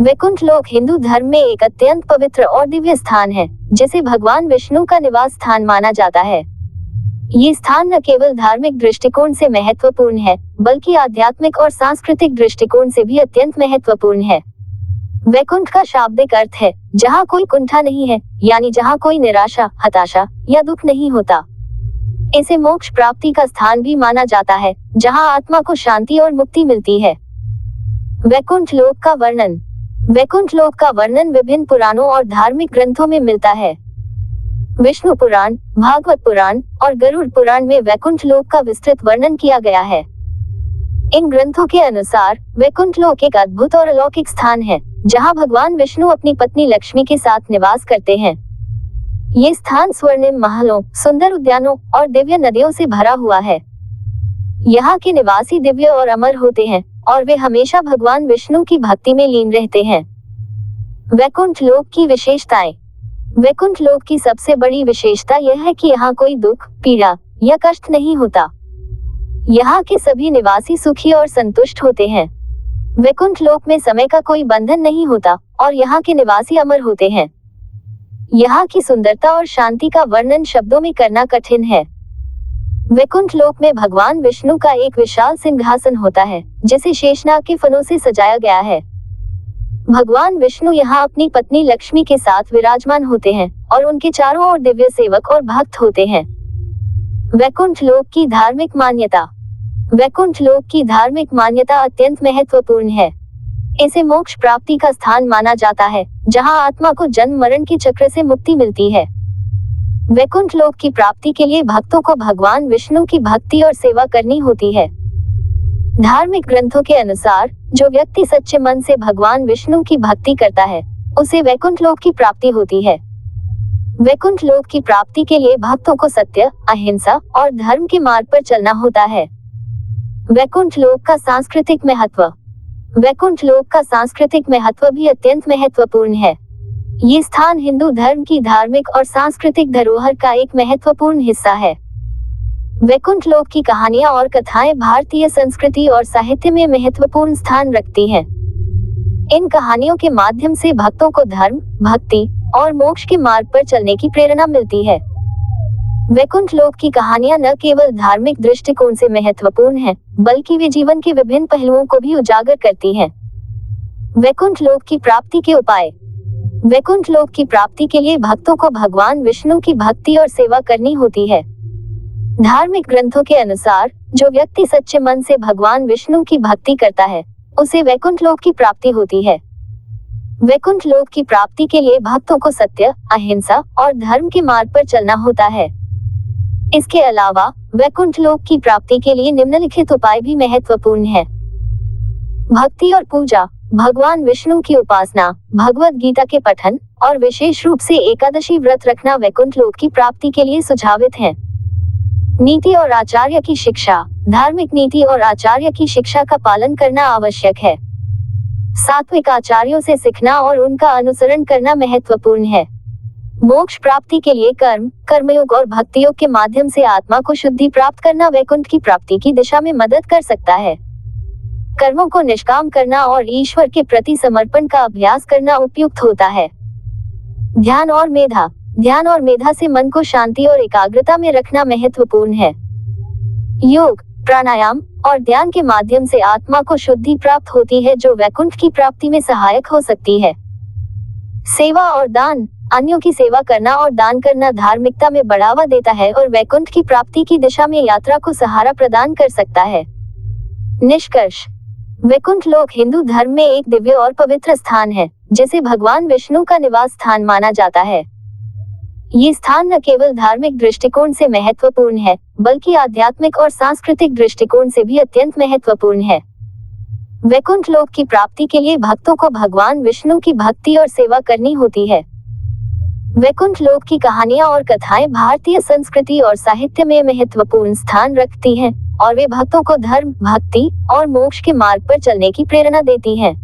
वैकुंठ लोक हिंदू धर्म में एक अत्यंत पवित्र और दिव्य स्थान है, जिसे भगवान विष्णु का निवास स्थान माना जाता है। ये स्थान न केवल धार्मिक दृष्टिकोण से महत्वपूर्ण है, बल्कि आध्यात्मिक और सांस्कृतिक दृष्टिकोण से भी अत्यंत महत्वपूर्ण है। वैकुंठ का शाब्दिक अर्थ है जहाँ कोई कुंठा नहीं है, यानी जहाँ कोई निराशा, हताशा या दुख नहीं होता। इसे मोक्ष प्राप्ति का स्थान भी माना जाता है, जहाँ आत्मा को शांति और मुक्ति मिलती है। वैकुंठ लोक का वर्णन। वैकुंठ लोक का वर्णन विभिन्न पुराणों और धार्मिक ग्रंथों में मिलता है। विष्णु पुराण, भागवत पुराण और गरुड़ पुराण में वैकुंठ लोक का विस्तृत वर्णन किया गया है। इन ग्रंथों के अनुसार वैकुंठ लोक एक अद्भुत और अलौकिक स्थान है, जहां भगवान विष्णु अपनी पत्नी लक्ष्मी के साथ निवास करते हैं। ये स्थान स्वर्णिम महलों, सुंदर उद्यानों और दिव्य नदियों से भरा हुआ है। यहाँ के निवासी दिव्य और अमर होते हैं और वे हमेशा भगवान विष्णु की भक्ति में लीन रहते हैं। वैकुंठ लोक की विशेषताएं। वैकुंठ लोक की सबसे बड़ी विशेषता यह है कि यहाँ कोई दुख, पीड़ा या कष्ट नहीं होता। यहाँ के सभी निवासी सुखी और संतुष्ट होते हैं। वैकुंठ लोक में समय का कोई बंधन नहीं होता और यहाँ के निवासी अमर होते हैं। यहाँ की सुंदरता और शांति का वर्णन शब्दों में करना कठिन है। वैकुंठ लोक में भगवान विष्णु का एक विशाल सिंहासन होता है, जिसे शेषनाग के फनों से सजाया गया है। भगवान विष्णु यहाँ अपनी पत्नी लक्ष्मी के साथ विराजमान होते हैं और उनके चारों ओर दिव्य सेवक और भक्त होते हैं। वैकुंठ लोक की धार्मिक मान्यता। वैकुंठ लोक की धार्मिक मान्यता अत्यंत महत्वपूर्ण है। इसे मोक्ष प्राप्ति का स्थान माना जाता है, जहाँ आत्मा को जन्म मरण के चक्र से मुक्ति मिलती है। वैकुंठ लोक की प्राप्ति के लिए भक्तों को भगवान विष्णु की भक्ति और सेवा करनी होती है। धार्मिक ग्रंथों के अनुसार जो व्यक्ति सच्चे मन से भगवान विष्णु की भक्ति करता है, उसे वैकुंठ लोक की प्राप्ति होती है। वैकुंठ लोक की प्राप्ति के लिए भक्तों को सत्य, अहिंसा और धर्म के मार्ग पर चलना होता है। वैकुंठ लोक का सांस्कृतिक महत्व। वैकुंठ लोक का सांस्कृतिक महत्व भी अत्यंत महत्वपूर्ण है। ये स्थान हिंदू धर्म की धार्मिक और सांस्कृतिक धरोहर का एक महत्वपूर्ण हिस्सा है। वैकुंठ लोक की कहानियां और कथाएं भारतीय संस्कृति और साहित्य में महत्वपूर्ण स्थान रखती हैं। इन कहानियों के माध्यम से भक्तों को धर्म, भक्ति और मोक्ष के मार्ग पर चलने की प्रेरणा मिलती है। वैकुंठ लोक की कहानियां न केवल धार्मिक दृष्टिकोण से महत्वपूर्ण हैं, बल्कि वे जीवन के विभिन्न पहलुओं को भी उजागर करती हैं। वैकुंठ लोक की प्राप्ति के उपाय। वैकुंठ लोक की प्राप्ति के लिए भक्तों को भगवान विष्णु की भक्ति और सेवा करनी होती है। धार्मिक ग्रंथों के अनुसार जो व्यक्ति सच्चे मन से भगवान विष्णु की भक्ति करता है, उसे वैकुंठ लोक की प्राप्ति होती है। वैकुंठ लोक की प्राप्ति के लिए भक्तों को सत्य, अहिंसा और धर्म के मार्ग पर चलना होता है। इसके अलावा वैकुंठ लोक की प्राप्ति के लिए निम्नलिखित उपाय भी महत्वपूर्ण है। भक्ति और पूजा। भगवान विष्णु की उपासना, भगवत गीता के पठन और विशेष रूप से एकादशी व्रत रखना वैकुंठ लोक की प्राप्ति के लिए सुझावित है। नीति और आचार्य की शिक्षा। धार्मिक नीति और आचार्य की शिक्षा का पालन करना आवश्यक है। सात्विक आचार्यों से सीखना और उनका अनुसरण करना महत्वपूर्ण है। मोक्ष प्राप्ति के लिए कर्म, कर्मयोग और भक्ति योग के माध्यम से आत्मा को शुद्धि प्राप्त करना वैकुंठ की प्राप्ति की दिशा में मदद कर सकता है। कर्मों को निष्काम करना और ईश्वर के प्रति समर्पण का अभ्यास करना उपयुक्त होता है। ध्यान और मेधा। ध्यान और मेधा से मन को शांति और एकाग्रता में रखना महत्वपूर्ण है। योग, प्राणायाम और ध्यान के माध्यम से आत्मा को शुद्धि प्राप्त होती है, जो वैकुंठ की प्राप्ति में सहायक हो सकती है। सेवा और दान। अन्यों की सेवा करना और दान करना धार्मिकता में बढ़ावा देता है और वैकुंठ की प्राप्ति की दिशा में यात्रा को सहारा प्रदान कर सकता है। निष्कर्ष। वैकुंठ लोक हिंदू धर्म में एक दिव्य और पवित्र स्थान है, जिसे भगवान विष्णु का निवास स्थान माना जाता है। ये स्थान न केवल धार्मिक दृष्टिकोण से महत्वपूर्ण है, बल्कि आध्यात्मिक और सांस्कृतिक दृष्टिकोण से भी अत्यंत महत्वपूर्ण है। वैकुंठ लोक की प्राप्ति के लिए भक्तों को भगवान विष्णु की भक्ति और सेवा करनी होती है। वैकुंठ लोक की कहानियां और कथाएं भारतीय संस्कृति और साहित्य में महत्वपूर्ण स्थान रखती हैं और वे भक्तों को धर्म, भक्ति और मोक्ष के मार्ग पर चलने की प्रेरणा देती हैं।